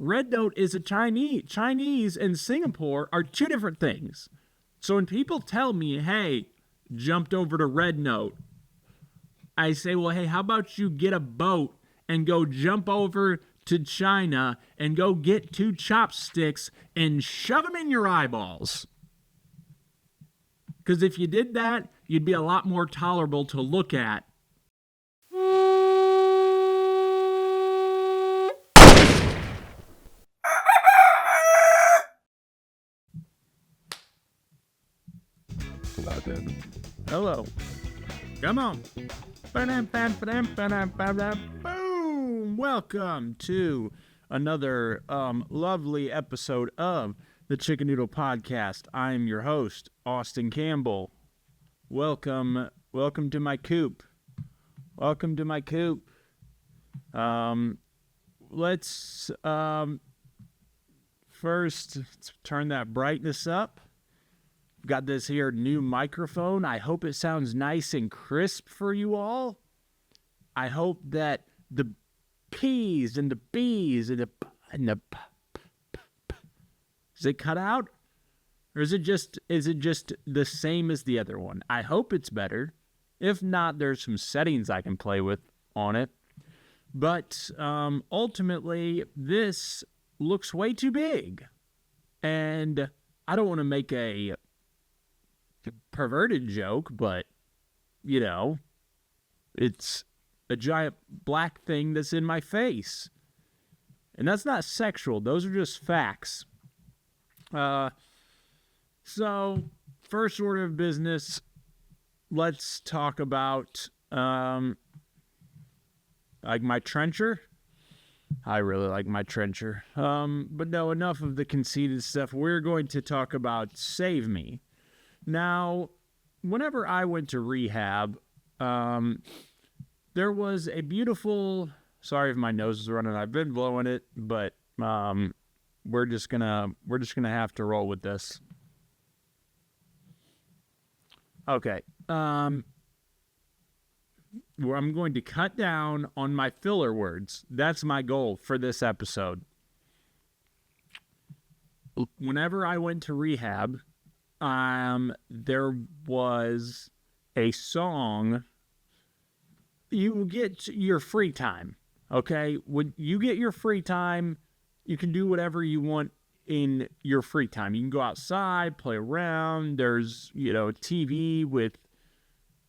Red Note is a Chinese. Chinese and Singapore are two different things. So when people tell me, hey, jumped over to Red Note, I say, well, hey, how about you get a boat and go jump over to China and go get 2 chopsticks and shove them in your eyeballs? Because if you did that, you'd be a lot more tolerable to look at. Hello. Come on. Boom! Welcome to another lovely episode of the Chicken Noodle Podcast. I'm your host, Austin Campbell. Welcome to my coop. Welcome to my coop. Let's first turn that brightness up. Got this here new microphone. I hope it sounds nice and crisp for you all. I hope that the P's and the B's and the is it cut out? Or is it just the same as the other one? I hope it's better. If not, there's some settings I can play with on it. But ultimately, this looks way too big. And I don't want to make a perverted joke, but, you know, it's a giant black thing that's in my face. And that's not sexual. Those are just facts. So, first order of business, let's talk about, like my trencher. I really like my trencher. But no, enough of the conceited stuff. We're going to talk about Save Me. Now, whenever I went to rehab, there was a beautiful, sorry if my nose is running, I've been blowing it, but we're just gonna have to roll with this. Okay. I'm going to cut down on my filler words. That's my goal for this episode. Whenever I went to rehab, there was a song. You get your free time, okay? When you get your free time, you can do whatever you want in your free time. You can go outside, play around. There's, TV with,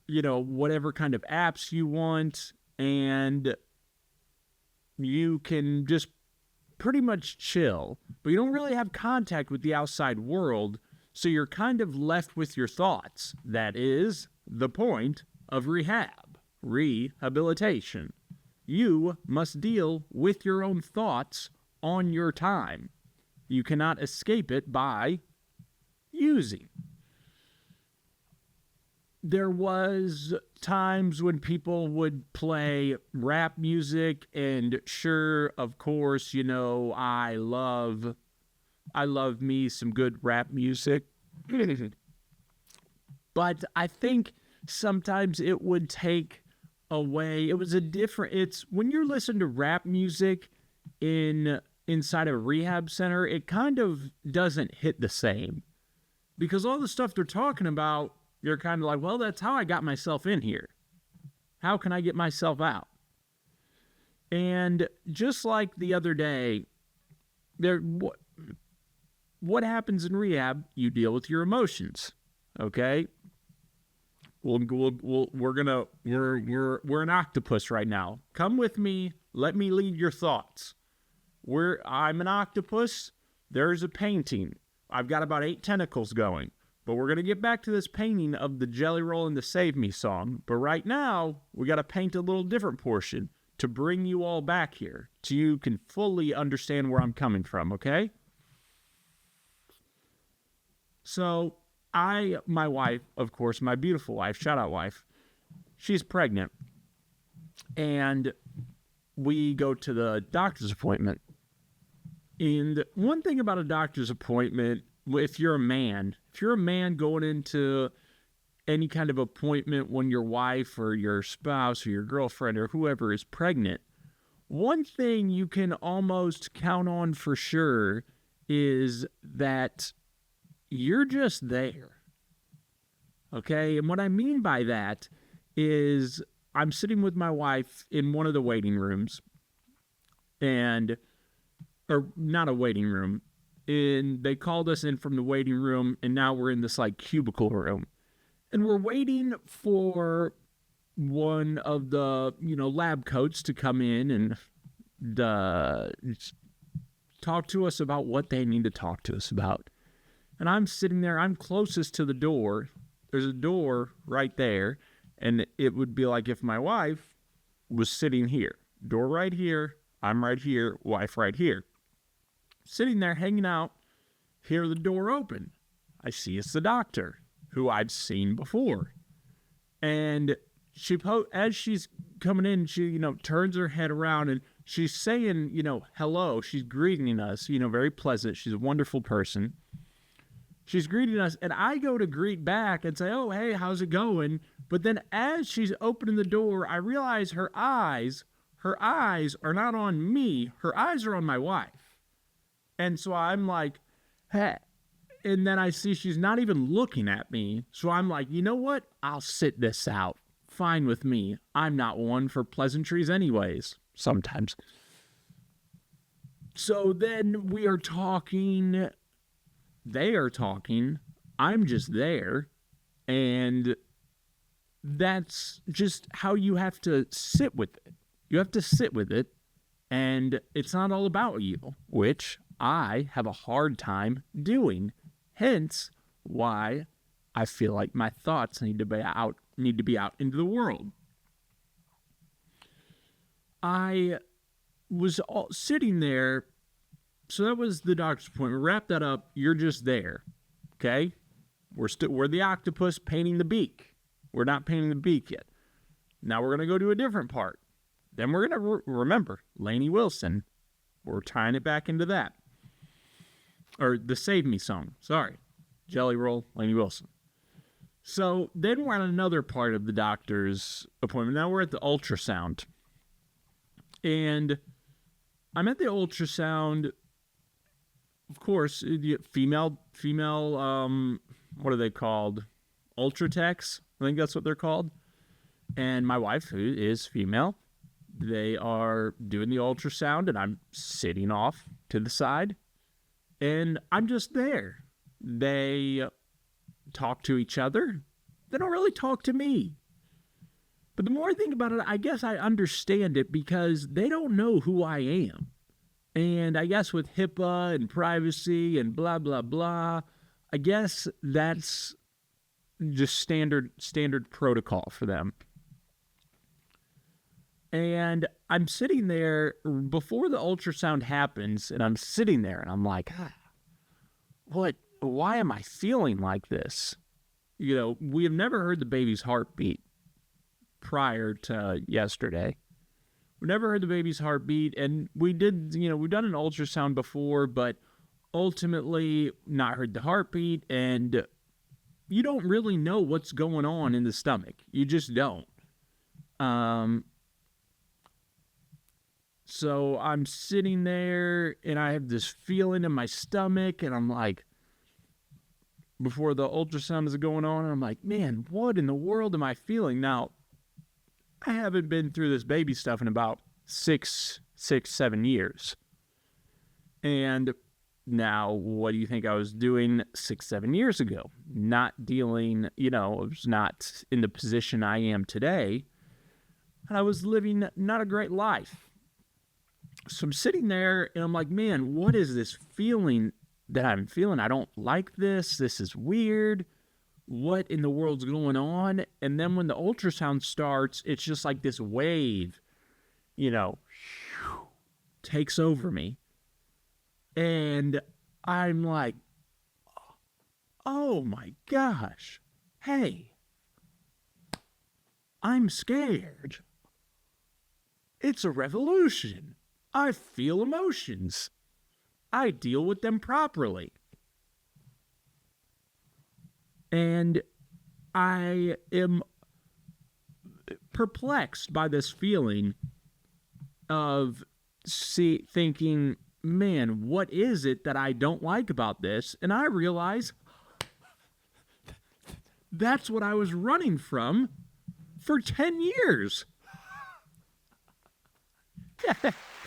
whatever kind of apps you want, and you can just pretty much chill. But you don't really have contact with the outside world, so you're kind of left with your thoughts. That is the point of rehabilitation. You must deal with your own thoughts on your time. You cannot escape it by using. There was times when people would play rap music, and sure, of course, I love me some good rap music. But I think sometimes it would take away, it's when you're listening to rap music inside a rehab center, it kind of doesn't hit the same. Because all the stuff they're talking about, you're kind of like, well, that's how I got myself in here. How can I get myself out? And just like the other day, what happens in rehab? You deal with your emotions, okay? We're an octopus right now. Come with me. Let me lead your thoughts. I'm an octopus. There's a painting. I've got about 8 tentacles going. But we're going to get back to this painting of the Jelly Roll and the Save Me song. But right now, we got to paint a little different portion to bring you all back here, so you can fully understand where I'm coming from, okay? So, my wife, of course, my beautiful wife, shout out wife, she's pregnant. And we go to the doctor's appointment. And one thing about a doctor's appointment, if you're a man going into any kind of appointment when your wife or your spouse or your girlfriend or whoever is pregnant, One thing you can almost count on for sure is that you're just there. Okay? And what I mean by that is I'm sitting with my wife in one of the waiting rooms, and or not a waiting room. And they called us in from the waiting room, and now we're in this like cubicle room. And we're waiting for one of the, lab coats to come in and talk to us about what they need to talk to us about. And I'm sitting there, I'm closest to the door. There's a door right there. And it would be like if my wife was sitting here, door right here, I'm right here, wife right here. Sitting there hanging out, hear the door open. I see it's the doctor who I'd seen before. And as she's coming in, she, turns her head around and she's saying, hello. She's greeting us, very pleasant. She's a wonderful person. She's greeting us, and I go to greet back and say, oh, hey, how's it going? But then as she's opening the door, I realize her eyes are not on me. Her eyes are on my wife. And so I'm like, hey. And then I see she's not even looking at me. So I'm like, you know what? I'll sit this out. Fine with me. I'm not one for pleasantries anyways. Sometimes. So then we are talking. They are talking. I'm just there. And that's just how you have to sit with it. You have to sit with it. And it's not all about you, which I have a hard time doing. Hence why I feel like my thoughts need to be out into the world. I was sitting there. So that was the doctor's appointment. Wrap that up. You're just there. Okay? We're the octopus painting the beak. We're not painting the beak yet. Now we're going to go to a different part. Then we're going to remember Lainey Wilson. We're tying it back into that. Or the Save Me song. Sorry. Jelly Roll, Lainey Wilson. So then we're on another part of the doctor's appointment. Now we're at the ultrasound. And I'm at the ultrasound. Of course, female, what are they called? Ultratechs? I think that's what they're called. And my wife, who is female, they are doing the ultrasound, and I'm sitting off to the side. And I'm just there. They talk to each other. They don't really talk to me. But the more I think about it, I guess I understand it because they don't know who I am. And I guess with HIPAA and privacy and blah, blah, blah, I guess that's just standard protocol for them. And I'm sitting there before the ultrasound happens, and I'm sitting there, and I'm like, why am I feeling like this? We have never heard the baby's heartbeat prior to yesterday. We never heard the baby's heartbeat, and we've done an ultrasound before, but ultimately not heard the heartbeat, and you don't really know what's going on in the stomach. You just don't. So I'm sitting there, and I have this feeling in my stomach, and I'm like, before the ultrasound is going on, and I'm like, man, what in the world am I feeling? Now, I haven't been through this baby stuff in about 7 years. And now, what do you think I was doing 7 years ago? Not dealing, I was not in the position I am today. And I was living not a great life. So I'm sitting there, and I'm like, man, what is this feeling that I'm feeling? I don't like this. This is weird. What in the world's going on? And then when the ultrasound starts, it's just like this wave, takes over me. And I'm like, oh my gosh, hey, I'm scared. It's a revolution. I feel emotions. I deal with them properly. And I am perplexed by this feeling of thinking, man, what is it that I don't like about this? And I realize that's what I was running from for 10 years.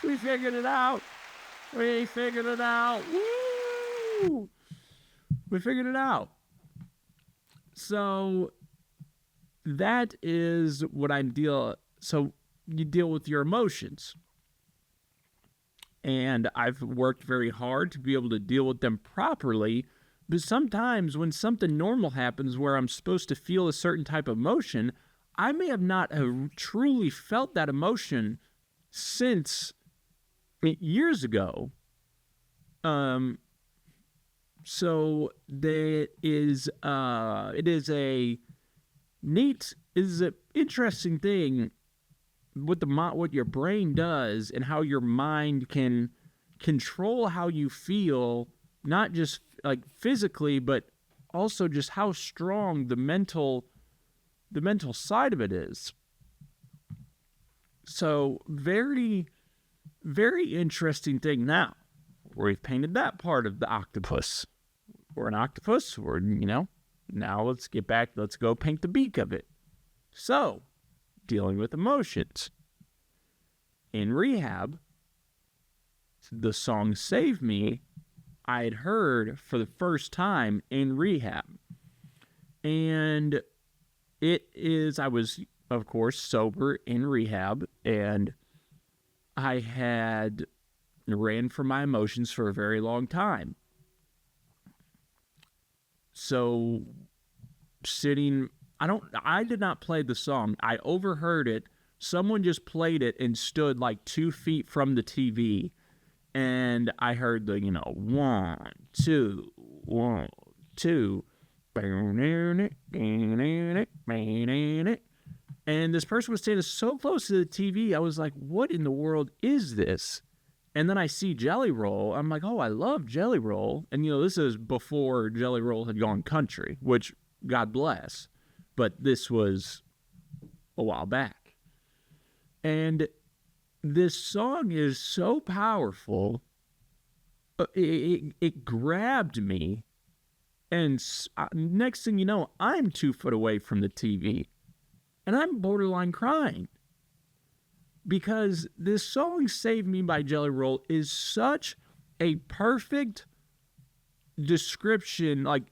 We figured it out. We figured it out. Woo! We figured it out. So that is what I'm So you deal with your emotions. And I've worked very hard to be able to deal with them properly. But sometimes when something normal happens where I'm supposed to feel a certain type of emotion, I may have not truly felt that emotion since years ago. So it is an interesting thing what your brain does and how your mind can control how you feel, not just like physically, but also just how strong the mental side of it is. So very, very interesting thing. Now, we've painted that part of the octopus. We're an octopus. Now let's go paint the beak of it. So, dealing with emotions. In rehab, the song Save Me, I had heard for the first time in rehab. And I was, of course, sober in rehab, and I had ran from my emotions for a very long time. So, I did not play the song. I overheard it. Someone just played it and stood like 2 feet from the TV. And I heard the, 1, 2, 1, 2. And this person was standing so close to the TV, I was like, what in the world is this? And then I see Jelly Roll. I'm like, oh, I love Jelly Roll. And, this is before Jelly Roll had gone country, which, God bless. But this was a while back. And this song is so powerful. It grabbed me. And next thing you know, I'm 2 foot away from the TV. And I'm borderline crying. Because this song, Save Me by Jelly Roll, is such a perfect description. Like,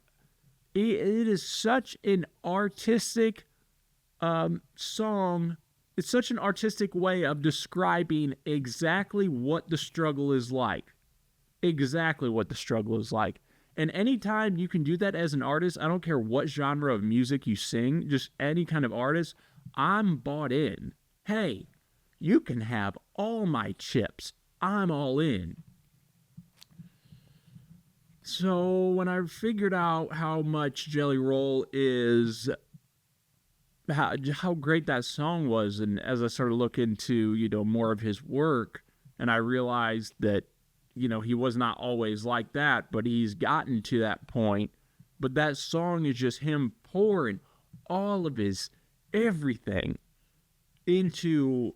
it is such an artistic song. It's such an artistic way of describing exactly what the struggle is like. Exactly what the struggle is like. And anytime you can do that as an artist, I don't care what genre of music you sing, just any kind of artist, I'm bought in. Hey, you can have all my chips. I'm all in. So when I figured out how much Jelly Roll is, how great that song was, and as I started to look into, more of his work, and I realized that, he was not always like that, but he's gotten to that point. But that song is just him pouring all of his everything into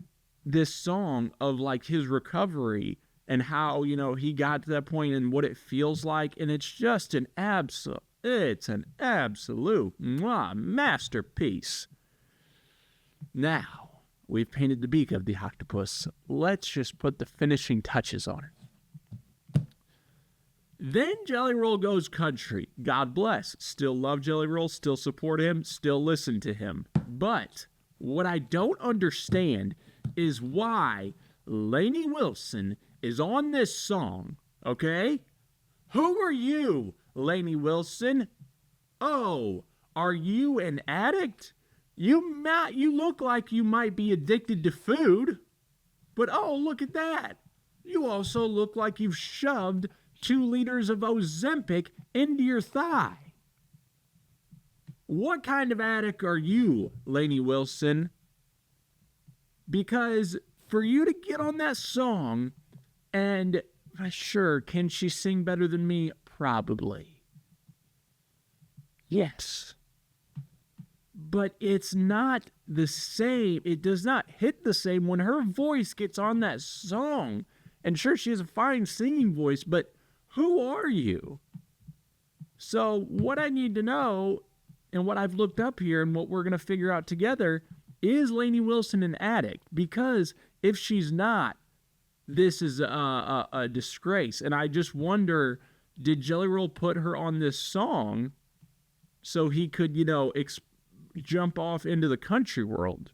this song of like his recovery and how, he got to that point and what it feels like. And it's just an absolute masterpiece. Now, we've painted the beak of the octopus. Let's just put the finishing touches on it. Then Jelly Roll goes country. God bless. Still love Jelly Roll, still support him, still listen to him. But what I don't understand is why Lainey Wilson is on this song, okay? Who are you, Lainey Wilson? Oh, are you an addict? You look like you might be addicted to food. But oh, look at that. You also look like you've shoved 2 liters of Ozempic into your thigh. What kind of addict are you, Lainey Wilson? Because for you to get on that song, and sure, can she sing better than me? Probably. Yes. but it's not the same. It does not hit the same when her voice gets on that song. And sure, she has a fine singing voice, but who are you? So what I need to know, and what I've looked up here, and what we're going to figure out together, is Lainey Wilson an addict? Because if she's not, this is a disgrace. And I just wonder, did Jelly Roll put her on this song so he could, jump off into the country world?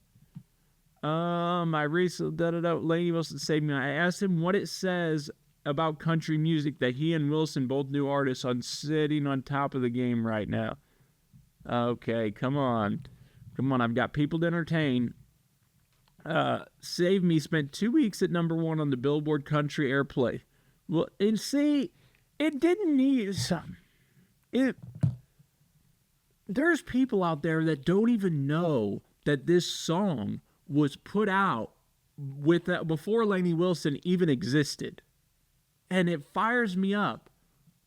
I recently, Lainey Wilson saved me. I asked him what it says about country music that he and Wilson, both new artists, on sitting on top of the game right now. Okay, come on. I've got people to entertain. Save Me spent 2 weeks at number 1 on the Billboard Country Airplay. Well, and see, it didn't need some. There's people out there that don't even know that this song was put out before Lainey Wilson even existed. And it fires me up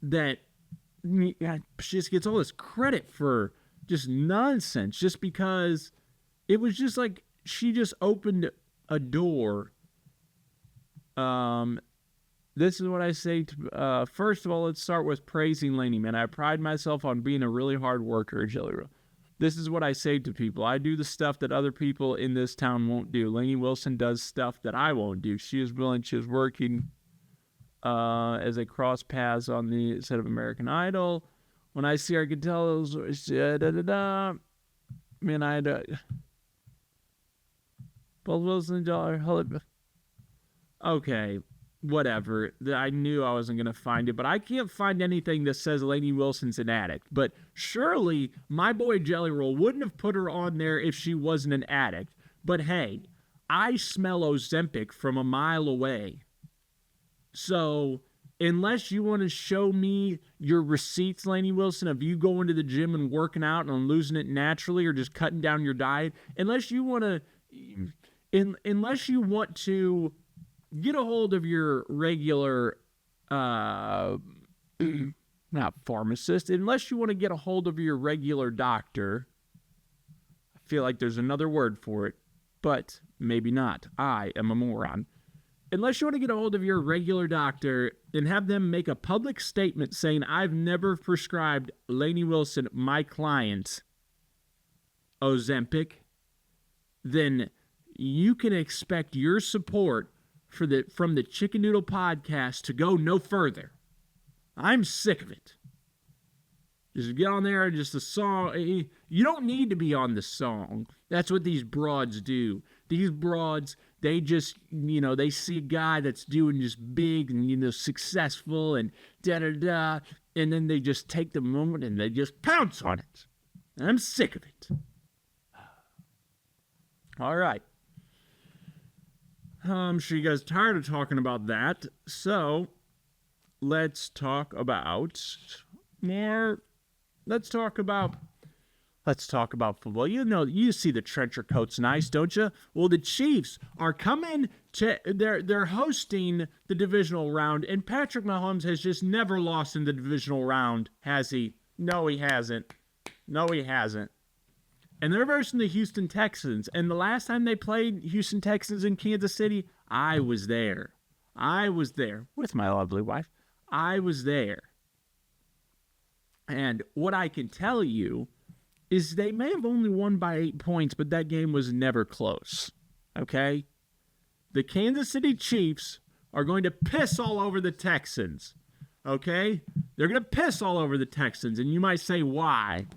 that she just gets all this credit for just nonsense just because it was just like she just opened a door. This is what I say to, first of all, let's start with praising Lainey, man. I pride myself on being a really hard worker, Jelly Roll. This is what I say to people. I do the stuff that other people in this town won't do. Lainey Wilson does stuff that I won't do. She is working as a cross paths on the set of American Idol. When I see her, I can tell it was Man, Both Wilson and Dollar. Okay, whatever. I knew I wasn't going to find it, but I can't find anything that says Lainey Wilson's an addict. But surely my boy Jelly Roll wouldn't have put her on there if she wasn't an addict. But hey, I smell Ozempic from a mile away. So unless you want to show me your receipts, Lainey Wilson, of you going to the gym and working out and losing it naturally or just cutting down your diet, unless you want to get a hold of your regular, not pharmacist, unless you want to get a hold of your regular doctor, I feel like there's another word for it, but maybe not. I am a moron. Unless you want to get a hold of your regular doctor and have them make a public statement saying, I've never prescribed Lainey Wilson, my client, Ozempic, then you can expect your support from the Chicken Noodle podcast to go no further. I'm sick of it. Just get on there and just a song. You don't need to be on the song. That's what these broads do. These broads, they just, they see a guy that's doing just big and, successful and da-da-da, and then they just take the moment and they just pounce on it. And I'm sick of it. All right. I'm sure you guys are tired of talking about that. So let's talk about football. You see the trencher coat's nice, don't you? Well, the Chiefs are coming to they're hosting the divisional round, and Patrick Mahomes has just never lost in the divisional round, has he? No, he hasn't. And they're versing the Houston Texans. And the last time they played Houston Texans in Kansas City, I was there. With my lovely wife. I was there. And what I can tell you is they may have only won by 8 points, but that game was never close. Okay? The Kansas City Chiefs are going to piss all over the Texans. Okay? They're going to piss all over the Texans. And you might say, why?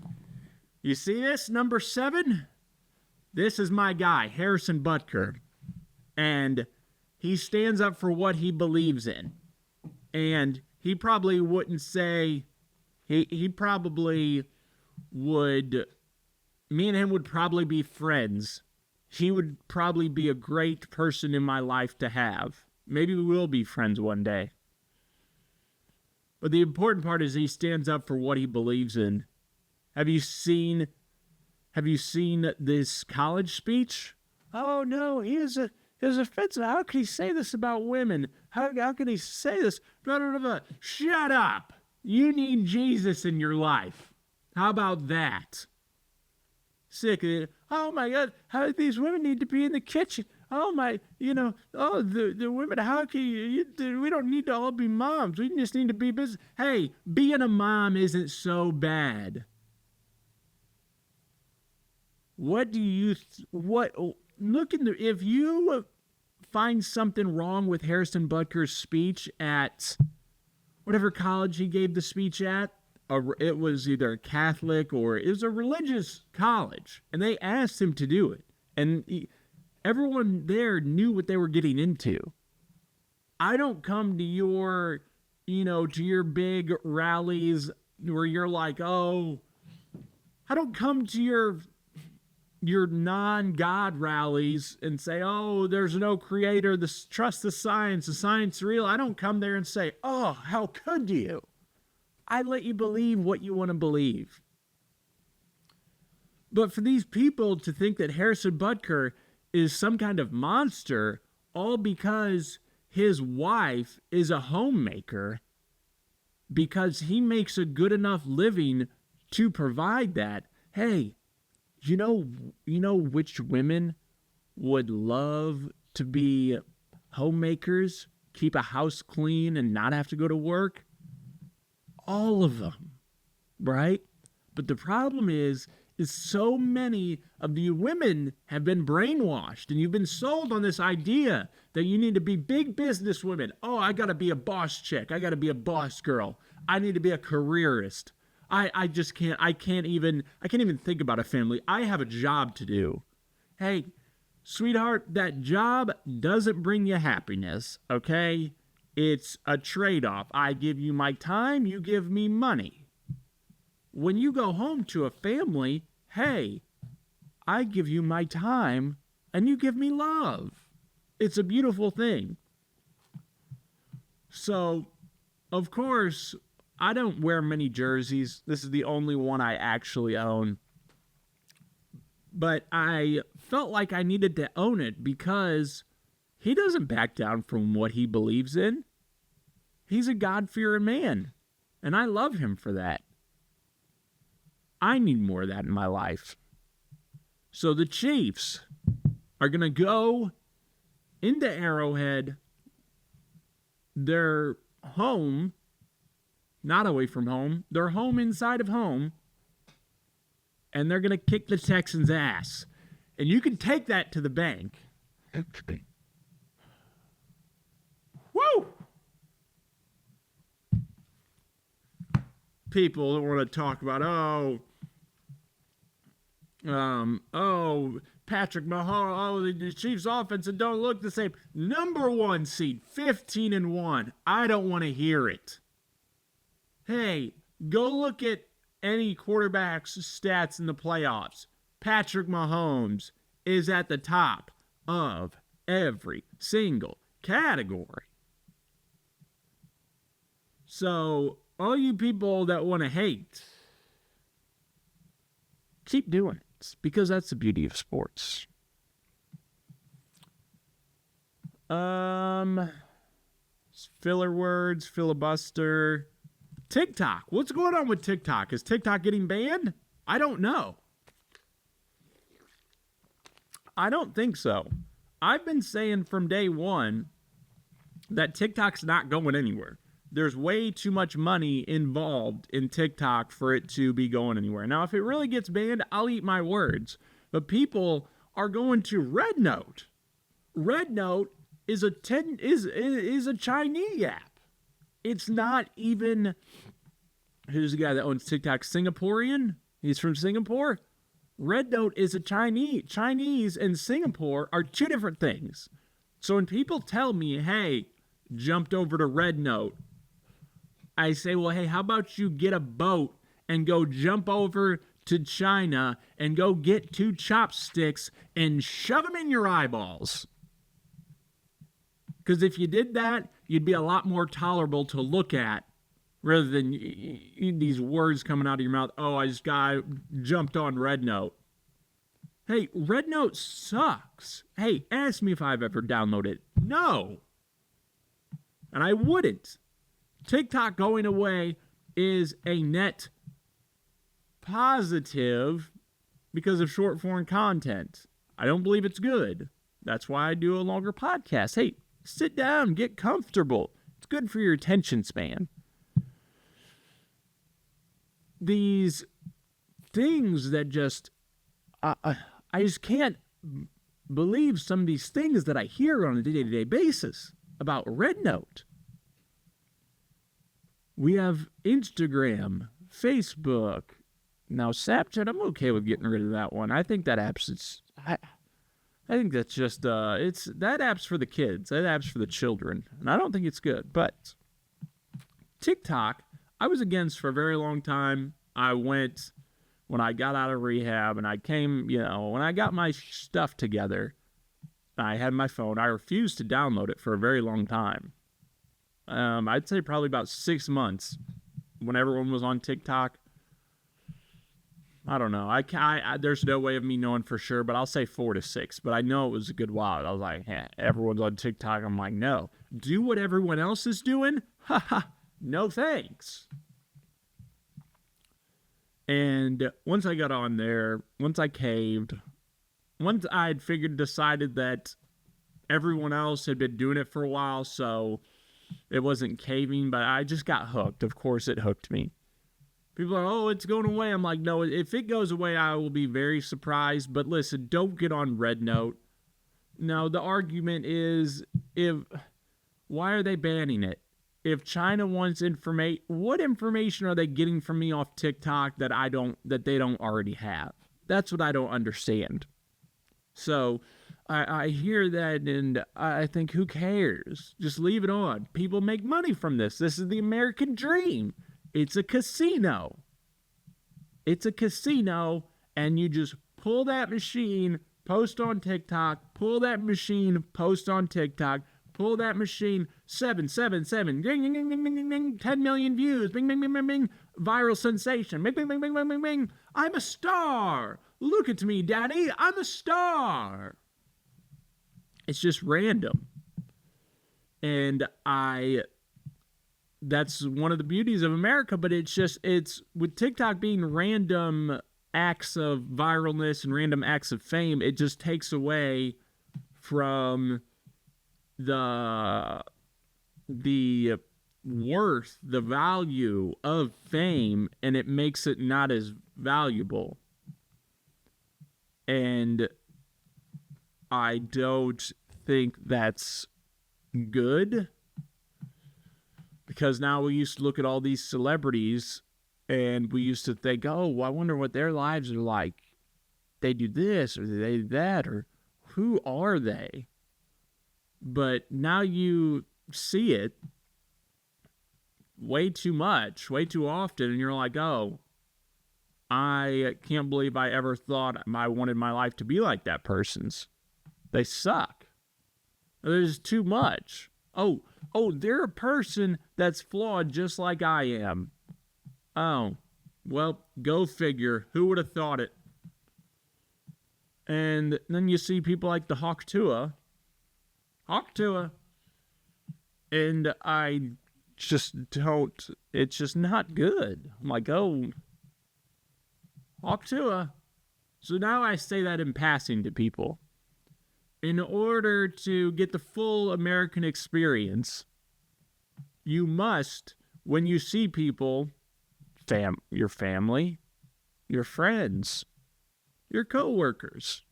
You see this, number 7? This is my guy, Harrison Butker. And he stands up for what he believes in. And he probably wouldn't say, he probably would, me and him would probably be friends. He would probably be a great person in my life to have. Maybe we will be friends one day. But the important part is he stands up for what he believes in. Have you seen this college speech? Oh no, he is offensive. How can he say this about women? How can he say this? Blah, blah, blah. Shut up. You need Jesus in your life. How about that? sick of it. Oh my God, how these women need to be in the kitchen. Oh my, the women, how can we don't need to all be moms. We just need to be business. Hey, being a mom isn't so bad. What do you, look in if you find something wrong with Harrison Butker's speech at whatever college he gave the speech at, it was either Catholic or it was a religious college, and they asked him to do it. And everyone there knew what they were getting into. I don't come to your, to your big rallies where you're like, oh, I don't come to your non-God rallies and say, oh, there's no creator, trust the science real. I don't come there and say, oh, how could you? I let you believe what you want to believe. But for these people to think that Harrison Butker is some kind of monster, all because his wife is a homemaker, because he makes a good enough living to provide that. Hey, you know which women would love to be homemakers, keep a house clean and not have to go to work? All of them, right? But the problem is so many of you women have been brainwashed, and you've been sold on this idea that you need to be big business women. Oh, I got to be a boss chick. I got to be a boss girl. I need to be a careerist. I just can't. I can't even think about a family. I have a job to do. Hey, sweetheart, that job doesn't bring you happiness, okay? It's a trade-off. I give you my time, you give me money. When you go home to a family, hey, I give you my time and you give me love. It's a beautiful thing. So, of course, I don't wear many jerseys. This is the only one I actually own. But I felt like I needed to own it because he doesn't back down from what he believes in. He's a God-fearing man, and I love him for that. I need more of that in my life. So the Chiefs are going to go into Arrowhead. They're home, not away from home. They're home inside of home, and they're going to kick the Texans' ass. And you can take that to the bank. Woo! People that want to talk about, Patrick Mahomes, the Chiefs' offense don't look the same. Number 1 seed, 15-1. I don't want to hear it. Hey, go look at any quarterback's stats in the playoffs. Patrick Mahomes is at the top of every single category. So, all you people that want to hate, keep doing it, because that's the beauty of sports. Filler words, filibuster. TikTok. What's going on with TikTok? Is TikTok getting banned? I don't know. I don't think so. I've been saying from day one that TikTok's not going anywhere. There's way too much money involved in TikTok for it to be going anywhere. Now, if it really gets banned, I'll eat my words. But people are going to Red Note. Red Note is a Chinese app. It's not even. Who's the guy that owns TikTok? Singaporean? He's from Singapore. Red Note is a Chinese. Chinese and Singapore are two different things. So when people tell me, hey, jumped over to Red Note, I say, well, hey, how about you get a boat and go jump over to China and go get 2 chopsticks and shove them in your eyeballs? Because if you did that, you'd be a lot more tolerable to look at rather than these words coming out of your mouth. Oh, I just jumped on Red Note. Hey, Red Note sucks. Hey, ask me if I've ever downloaded it. No. And I wouldn't. TikTok going away is a net positive because of short form content. I don't believe it's good. That's why I do a longer podcast. Hey, sit down, get comfortable. It's good for your attention span. These things that just, I just can't believe some of these things that I hear on a day-to-day basis about Red Note. We have Instagram, Facebook. Now, Snapchat, I'm okay with getting rid of that one. I think that app's, I think that's just, that app's for the kids. That app's for the children. And I don't think it's good. But TikTok, I was against for a very long time. I went when I got out of rehab and I came, when I got my stuff together, I had my phone. I refused to download it for a very long time. I'd say probably about 6 months when everyone was on TikTok. I don't know. There's no way of me knowing for sure, but I'll say 4 to 6. But I know it was a good while. I was like, everyone's on TikTok. I'm like, no. Do what everyone else is doing? Haha. No thanks. And once I got on there, once I caved, once I had decided that everyone else had been doing it for a while, so it wasn't caving, but I just got hooked. Of course, it hooked me. People are, oh, it's going away. I'm like, no, if it goes away, I will be very surprised. But listen, don't get on Red Note. No, the argument is, why are they banning it? If China wants information, what information are they getting from me off TikTok that they don't already have? That's what I don't understand. So I hear that and I think, who cares? Just leave it on. People make money from this. This is the American dream. It's a casino. It's a casino, and you just pull that machine, post on TikTok, pull that machine, post on TikTok, pull that machine, 777, ding, ding, ding, ding, ding, ding, ding, 10 million views, bing, bing, bing, bing, bing, viral sensation, bing, bing, bing, bing, bing, bing, bing, I'm a star. Look at me, daddy, I'm a star. It's just random. And that's one of the beauties of America, but it's with TikTok being random acts of viralness and random acts of fame, it just takes away from the worth, the value of fame, and it makes it not as valuable. And I don't think that's good. Because now we used to look at all these celebrities and we used to think, oh, I wonder what their lives are like. They do this or they do that, or who are they? But now you see it way too much, way too often, and you're like, oh, I can't believe I ever thought I wanted my life to be like that person's. They suck. There's too much. Oh, they're a person that's flawed just like I am. Oh, well, go figure. Who would have thought it? And then you see people like the Hawk Tuah. And I just don't, it's just not good. I'm like, oh, Hawk Tuah. So now I say that in passing to people. In order to get the full American experience, you must, when you see people, your family, your friends, your coworkers,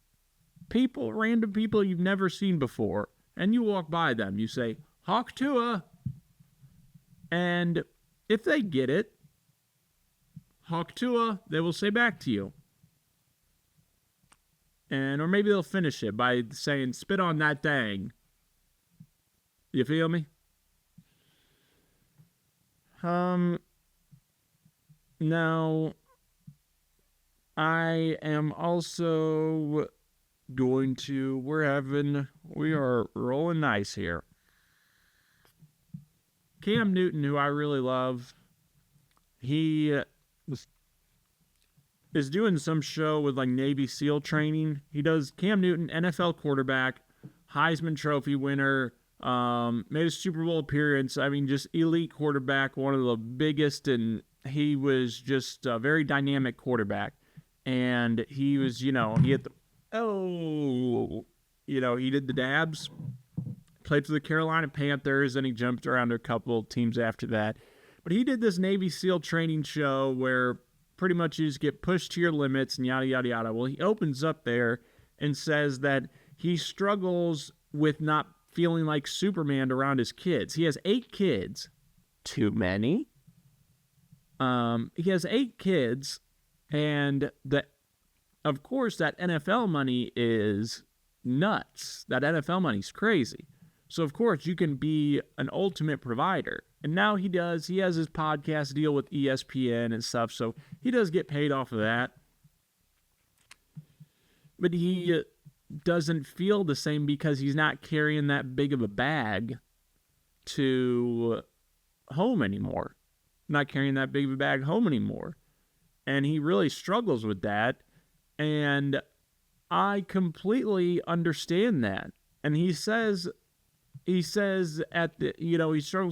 random people you've never seen before, and you walk by them, you say, Hawk Tuah. And if they get it, Hawk Tuah, they will say back to you. Or maybe they'll finish it by saying, spit on that thing. You feel me? Now, I am also going to, we are rolling nice here. Cam Newton, who I really love, he is doing some show with like Navy SEAL training. He does Cam Newton, NFL quarterback, Heisman Trophy winner, made a Super Bowl appearance. I mean, just elite quarterback, one of the biggest, and he was just a very dynamic quarterback. and he was, he hit he did the dabs, played for the Carolina Panthers, and he jumped around to a couple teams after that. But he did this Navy SEAL training show where pretty much you just get pushed to your limits and yada, yada, yada. Well, he opens up there and says that he struggles with not feeling like Superman around his kids. He has 8 kids. Too many. He has 8 kids, and of course, that NFL money is nuts. That NFL money's crazy. So, of course, you can be an ultimate provider. And now he has his podcast deal with ESPN and stuff, so he does get paid off of that. But he doesn't feel the same because he's not carrying that big of a bag to home anymore. Not carrying that big of a bag home anymore. And he really struggles with that. And I completely understand that. And he says he struggles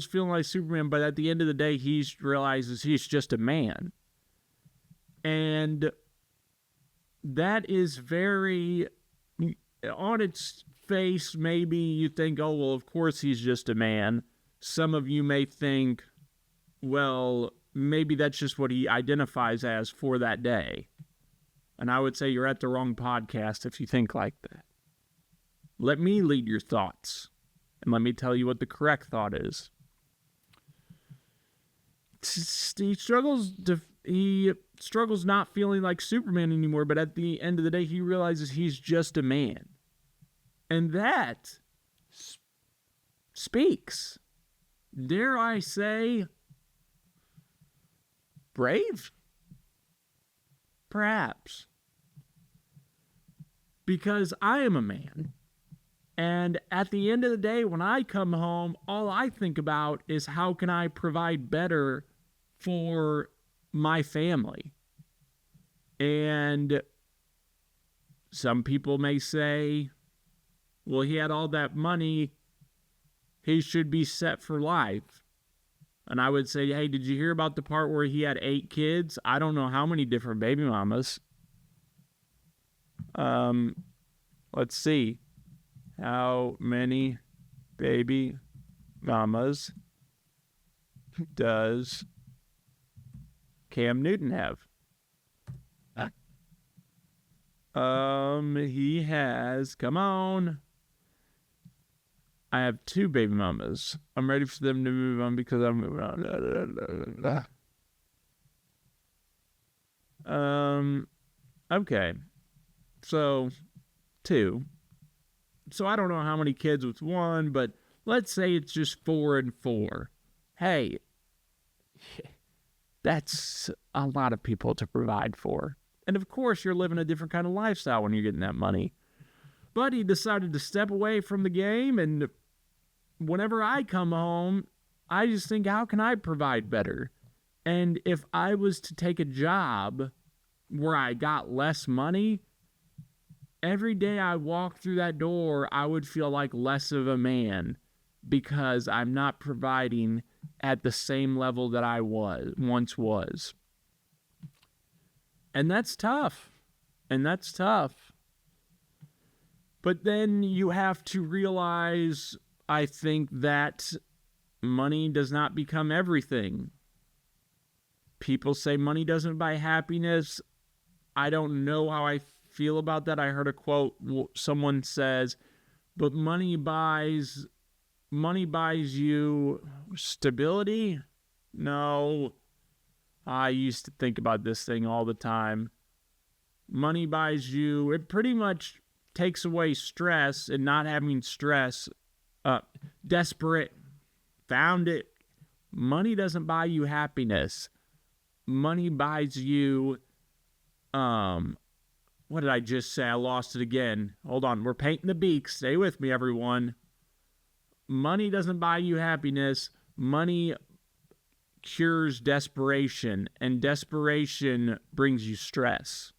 feeling like Superman, but at the end of the day, he realizes he's just a man. And that is very, on its face, maybe you think, oh, well, of course he's just a man. Some of you may think, well, maybe that's just what he identifies as for that day. And I would say you're at the wrong podcast if you think like that. Let me lead your thoughts. And let me tell you what the correct thought is. He struggles not feeling like Superman anymore, but at the end of the day, he realizes he's just a man. And that speaks, dare I say, brave? Perhaps. Because I am a man. And at the end of the day, when I come home, all I think about is how can I provide better for my family. And some people may say, well, he had all that money, he should be set for life. And I would say, hey, did you hear about the part where he had 8 kids? I don't know how many different baby mamas. Let's see. How many baby mamas does Cam Newton have? He has, come on. I have 2 baby mamas. I'm ready for them to move on because I'm moving on. Okay. So, 2. So I don't know how many kids with 1, but let's say it's just 4 and 4. Hey, that's a lot of people to provide for. And of course, you're living a different kind of lifestyle when you're getting that money. But he decided to step away from the game, and whenever I come home, I just think, how can I provide better? And if I was to take a job where I got less money, every day I walk through that door, I would feel like less of a man because I'm not providing at the same level that I once was. And that's tough. But then you have to realize, I think, that money does not become everything. People say money doesn't buy happiness. I don't know how I feel about that. I heard a quote. Someone says, but money buys you stability? No. I used to think about this thing all the time. Money buys you, it pretty much takes away stress, and not having stress. Desperate. Found it. Money doesn't buy you happiness. Money buys you, what did I just say? I lost it again. Hold on. We're painting the beak. Stay with me, everyone. Money doesn't buy you happiness. Money cures desperation, and desperation brings you stress.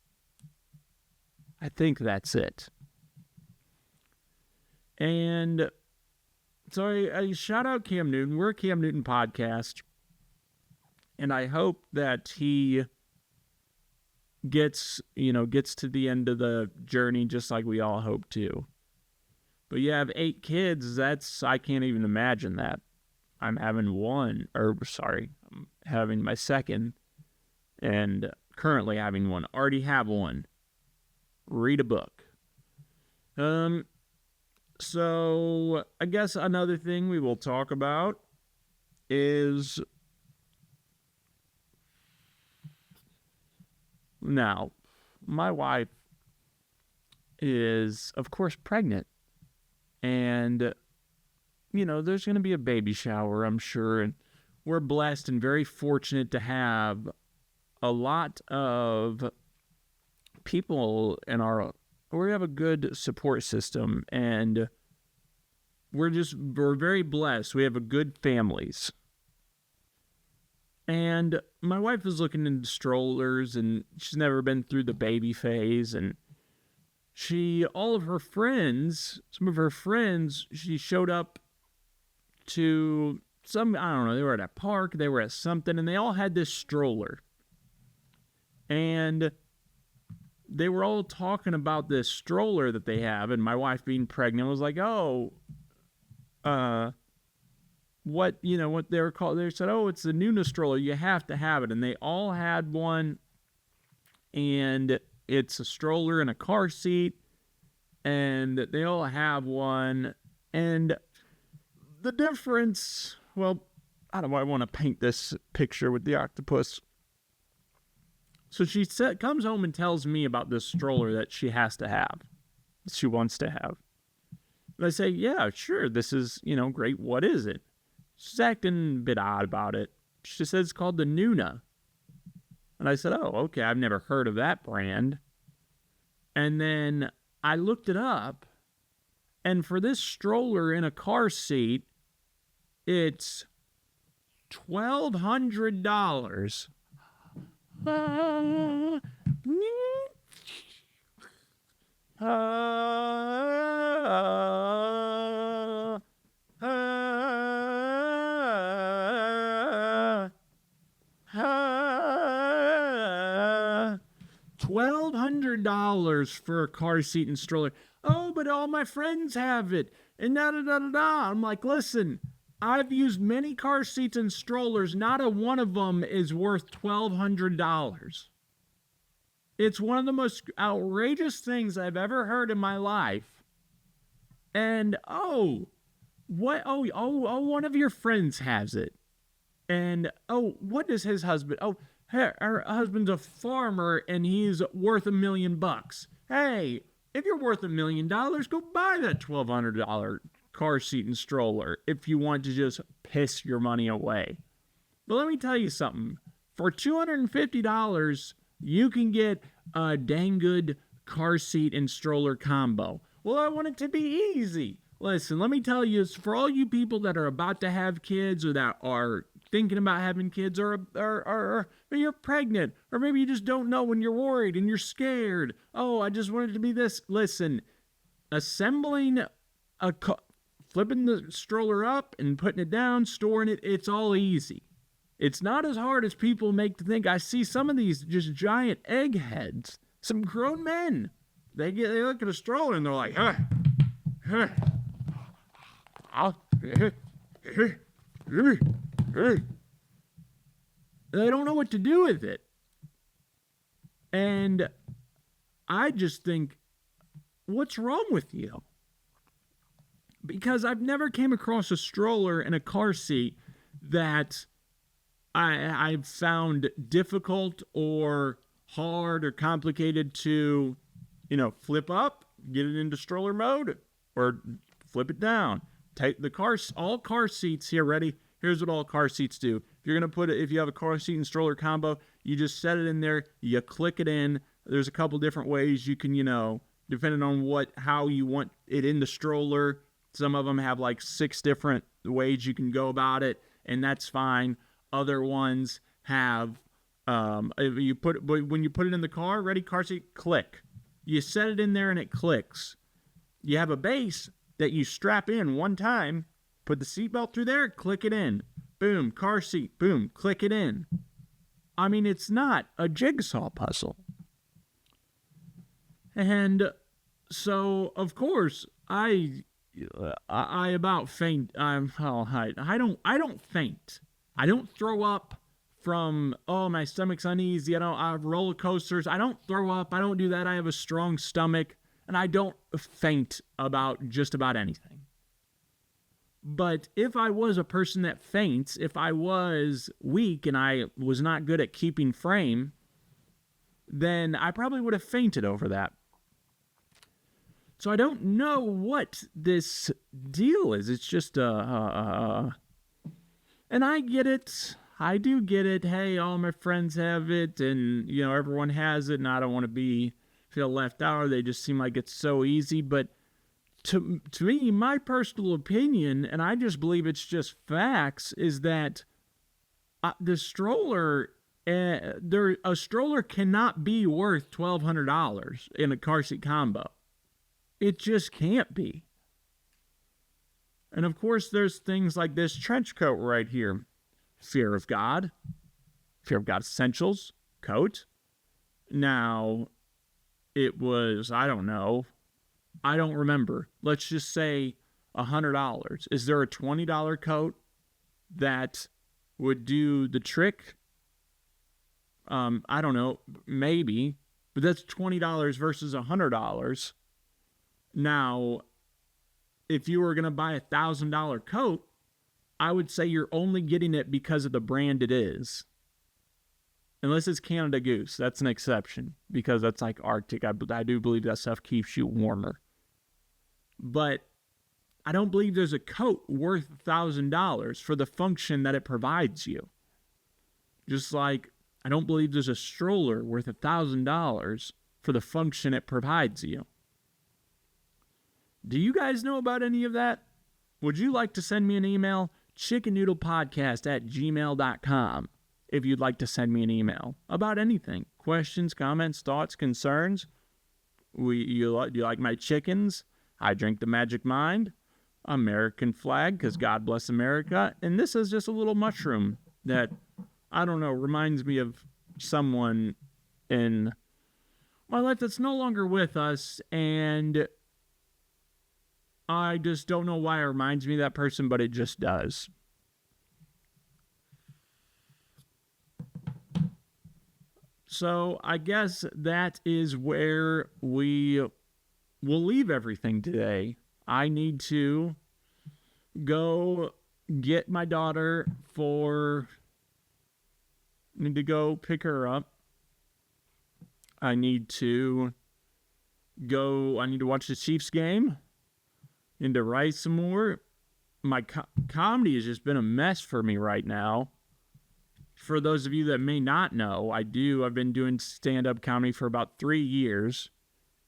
I think that's it. And so I shout out Cam Newton. We're a Cam Newton podcast. And I hope that he gets to the end of the journey just like we all hope to. But you have 8 kids, I can't even imagine that. I'm having my second, and currently having one. Already have one. Read a book. So I guess another thing we will talk about is, now, my wife is, of course, pregnant. And, there's going to be a baby shower, I'm sure. And we're blessed and very fortunate to have a lot of people we have a good support system. And we're very blessed. We have a good families. And my wife is looking into strollers, and she's never been through the baby phase. And some of her friends, she showed up to I don't know, they were at a park, they were at something, and they all had this stroller. And they were all talking about this stroller that they have, and my wife being pregnant was like, what they were called. They said, it's the Noodle stroller. You have to have it. And they all had one, and it's a stroller and a car seat, and they all have one. And the difference, well, how do I want to paint this picture with the octopus? So she comes home and tells me about this stroller that she wants to have. And I say, yeah, sure, this is, great. What is it? She's acting a bit odd about it. She says it's called the Nuna. And I said, oh, okay, I've never heard of that brand. And then I looked it up, and for this stroller in a car seat, it's $1,200. $1,200 for a car seat and stroller. Oh, but all my friends have it. And da-da-da-da-da. I'm like, listen, I've used many car seats and strollers. Not a one of them is worth $1,200. It's one of the most outrageous things I've ever heard in my life. And, one of your friends has it. And, what does his husband? Her husband's a farmer, and he's worth $1 million. Hey, if you're worth $1 million, go buy that $1,200 car seat and stroller if you want to just piss your money away. But let me tell you something. For $250, you can get a dang good car seat and stroller combo. Well, I want it to be easy. Listen, let me tell you, for all you people that are about to have kids, or that are thinking about having kids, or you're pregnant, or maybe you just don't know when you're worried and you're scared. Oh, I just want it to be this. Listen, assembling flipping the stroller up and putting it down, storing it, it's all easy. It's not as hard as people make to think. I see some of these just giant eggheads, some grown men. They look at a stroller and they're like, they don't know what to do with it. And I just think, what's wrong with you? Because I've never came across a stroller and a car seat that I've found difficult or hard or complicated to, flip up, get it into stroller mode, or flip it down. Take all car seats here. Ready? Here's what all car seats do. If you have a car seat and stroller combo, you just set it in there. You click it in. There's a couple different ways you can, depending on how you want it in the stroller. Some of them have like 6 different ways you can go about it, and that's fine. Other ones have, when you put it in the car, ready, car seat, click. You set it in there and it clicks. You have a base that you strap in one time, put the seatbelt through there, click it in. Boom, car seat, boom, click it in. I mean, it's not a jigsaw puzzle. And so, of course, I about faint. I don't faint. I don't throw up from, oh, my stomach's uneasy. I have roller coasters. I don't throw up. I don't do that. I have a strong stomach, and I don't faint about just about anything. But if I was a person that faints, if I was weak and I was not good at keeping frame, then I probably would have fainted over that. So I don't know what this deal is. It's just and I get it. I do get it. Hey, all my friends have it, and everyone has it, and I don't want to feel left out. Or they just seem like it's so easy. But to me, my personal opinion, and I just believe it's just facts, is that the stroller, a stroller cannot be worth $1,200 in a car seat combo. It just can't be. And of course, there's things like this trench coat right here. Fear of God Essentials coat. Now, it was, I don't know. I don't remember. Let's just say $100. Is there a $20 coat that would do the trick? I don't know. Maybe. But that's $20 versus $100. Now, if you were going to buy a $1,000 coat, I would say you're only getting it because of the brand it is. Unless it's Canada Goose. That's an exception, because that's like Arctic. I do believe that stuff keeps you warmer. But I don't believe there's a coat worth $1,000 for the function that it provides you. Just like I don't believe there's a stroller worth $1,000 for the function it provides you. Do you guys know about any of that? Would you like to send me an email? chickennoodlepodcast@gmail.com if you'd like to send me an email about anything. Questions, comments, thoughts, concerns. Do you like my chickens? I drink the Magic Mind. American flag, because God bless America. And this is just a little mushroom that, I don't know, reminds me of someone in my life that's no longer with us, and I just don't know why it reminds me of that person, but it just does. So I guess that is where we will leave everything today. I need to go get my daughter need to go pick her up. I need to watch the Chiefs game. Need to write some more. My comedy has just been a mess for me right now. For those of you that may not know, I've been doing stand-up comedy for about 3 years,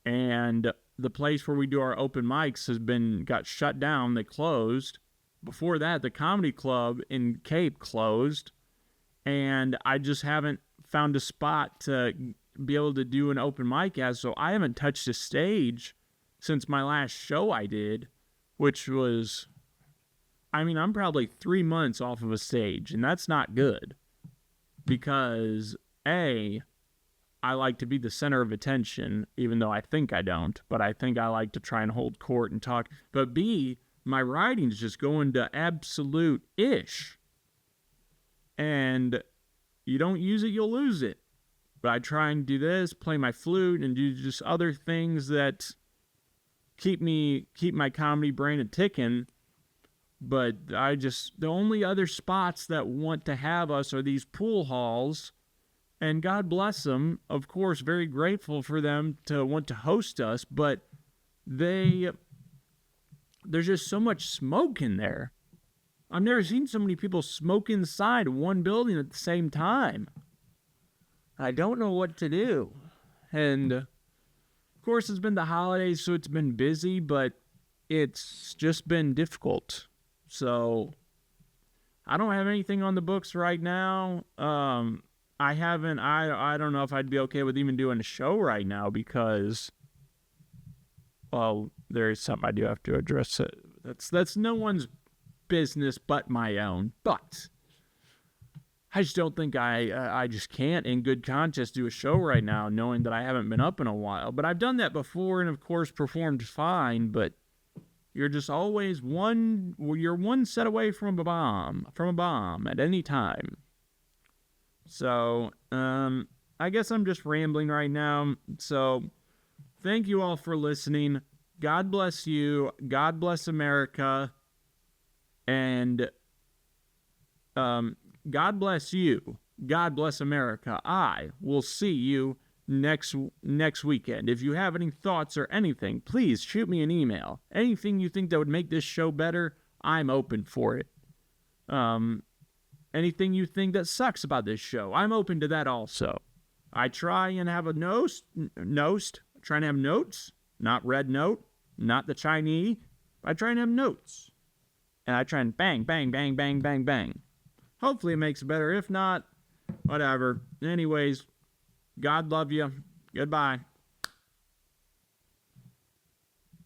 and the place where we do our open mics got shut down. They closed. Before that, the comedy club in Cape closed, and I just haven't found a spot to be able to do an open mic so I haven't touched a stage since my last show I did, which was, I'm probably 3 months off of a stage, and that's not good. Because, A, I like to be the center of attention, even though I think I don't, but I think I like to try and hold court and talk. But B, my writing's just going to absolute ish. And you don't use it, you'll lose it. But I try and do this, play my flute, and do just other things that keep my comedy brain a-ticking. But the only other spots that want to have us are these pool halls. And God bless them, of course, very grateful for them to want to host us. But there's just so much smoke in there. I've never seen so many people smoke inside one building at the same time. I don't know what to do. And, of course, it's been the holidays, so it's been busy, but it's just been difficult. So, I don't have anything on the books right now. I don't know if I'd be okay with even doing a show right now because, well, there is something I do have to address. That's no one's business but my own. But I just don't think I just can't in good conscience do a show right now, knowing that I haven't been up in a while. But I've done that before and, of course, performed fine. But you're just always you're one set away from a bomb at any time. So, I guess I'm just rambling right now. So, thank you all for listening. God bless you. God bless America. And, God bless you. God bless America. I will see you next weekend. If you have any thoughts or anything, please shoot me an email. Anything you think that would make this show better, I'm open for it. Anything you think that sucks about this show, I'm open to that also. I try and have a trying to have notes, not red note, not the Chinese. I try and have notes. And I try and bang, bang, bang, bang, bang, bang. Hopefully it makes it better. If not, whatever. Anyways, God love you. Goodbye.